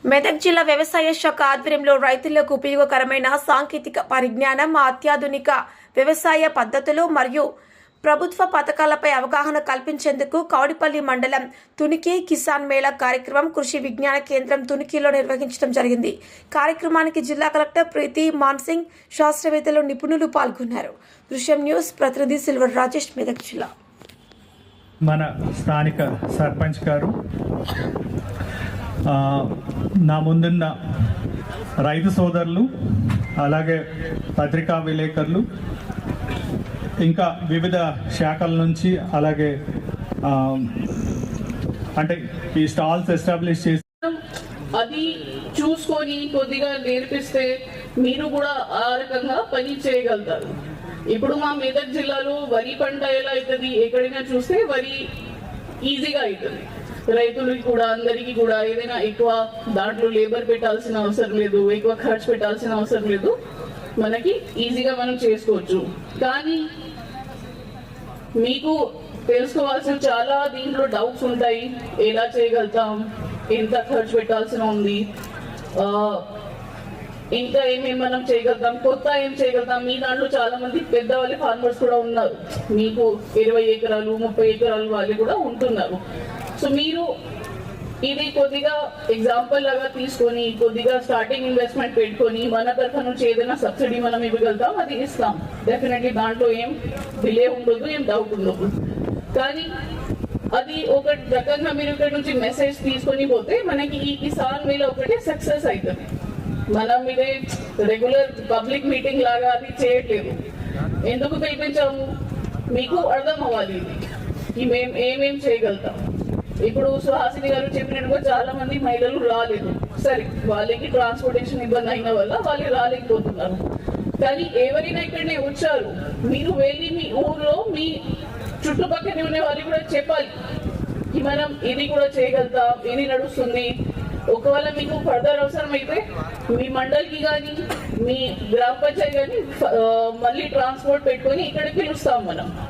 మెదక్ జిల్లా వ్యవసాయ శాఖ ఆధ్వర్యంలో రైతులకు ఉపయోగకరమైన సాంకేతిక పరిజ్ఞానం, అత్యాధునిక వ్యవసాయ పద్ధతులు మరియు ప్రభుత్వ పథకాలపై అవగాహన కల్పించేందుకు కౌడిపల్లి మండలం తునికి కిసాన్ మేళా కార్యక్రమం కృషి విజ్ఞాన కేంద్రం తునికిలో నిర్వహించడం జరిగింది. కార్యక్రమానికి జిల్లా కలెక్టర్ ప్రీతి మాన్సింగ్, శాస్త్రవేత్తలు, నిపుణులు పాల్గొన్నారు. దృశ్యం న్యూస్ ప్రతినిధి సిల్వర్ రాజేష్, మెదక్ జిల్లా. మన స్థానిక సర్పంచ్ గారు, నా ముందున్న రైతు సోదరులు, అలాగే పత్రికా విలేకరులు, ఇంకా వివిధ శాఖల నుంచి, అలాగే అంటే ఈ స్టాల్స్ ఎస్టాబ్లిష్ చేసి అది చూసుకొని కొద్దిగా నేర్పిస్తే మీరు కూడా ఆ రకంగా పని చేయగలుగుతారు. ఇప్పుడు మా మెదక్ జిల్లాలో వరి పంట ఎలా అవుతుంది, ఎక్కడైనా చూస్తే వరి ఈజీగా అవుతుంది. రైతులకి కూడా, అందరికీ కూడా ఏదైనా ఎక్కువ దాంట్లో లేబర్ పెట్టాల్సిన అవసరం లేదు, ఎక్కువ ఖర్చు పెట్టాల్సిన అవసరం లేదు, మనకి ఈజీగా మనం చేసుకోవచ్చు. కానీ మీకు తెలుసుకోవాల్సిన చాలా దీంట్లో డౌట్స్ ఉంటాయి. ఎలా చేయగలుగుతాం, ఎంత ఖర్చు పెట్టాల్సిన ఉంది, ఇంకా ఏమేమి మనం చేయగలుగుతాం, కొత్త ఏం చేయగలుగుతాం. మీ దాంట్లో చాలా మంది పెద్దవాళ్ళ ఫార్మర్స్ కూడా ఉన్నారు, మీకు 20 ఎకరాలు 30 ఎకరాలు వాళ్ళు కూడా ఉంటున్నారు. సో మీరు ఇది కొద్దిగా ఎగ్జాంపుల్ లాగా తీసుకొని కొద్దిగా స్టార్టింగ్ ఇన్వెస్ట్మెంట్ పెట్టుకొని మన తరఫు నుంచి ఏదైనా సబ్సిడీ మనం ఇవ్వగలుగుతాం, అది ఇస్తాం. డెఫినెట్లీ దాంట్లో ఏం డిలే ఉండదు, ఏం డౌట్ ఉండదు. కానీ అది ఒక రకంగా మీరు ఇక్కడ నుంచి మెసేజ్ తీసుకొని పోతే మనకి ఈ కిసాన్ మేళా ఒకటి సక్సెస్ అవుతుంది. మనం ఇదే రెగ్యులర్ పబ్లిక్ మీటింగ్ లాగా అది చేయట్లేదు. ఎందుకు పిలిపించాము, మీకు అర్థం అవ్వాలి ఇది మేము ఏమేం చేయగలుగుతాం. ఇప్పుడు సుహాసిని గారు చెప్పినట్టుగా చాలా మంది మహిళలు రాలేదు. సరే, వాళ్ళకి ట్రాన్స్పోర్టేషన్ ఇబ్బంది అయిన వల్ల వాళ్ళు రాలేకపోతున్నారు. కానీ ఎవరైనా ఇక్కడనే వచ్చారు, మీరు వెళ్ళి మీ ఊర్లో మీ చుట్టుపక్కల ఉన్న వాళ్ళు కూడా చెప్పాలి మనం ఇది కూడా చేయగలుగుతాం, ఇది నడుస్తుంది. ఒకవేళ మీకు ఫర్దర్ అవసరం అయితే మీ మండలికి కానీ మీ గ్రామ పంచాయతీ కానీ మళ్ళీ ట్రాన్స్పోర్ట్ పెట్టుకొని ఇక్కడికి పిలుస్తాం మనం.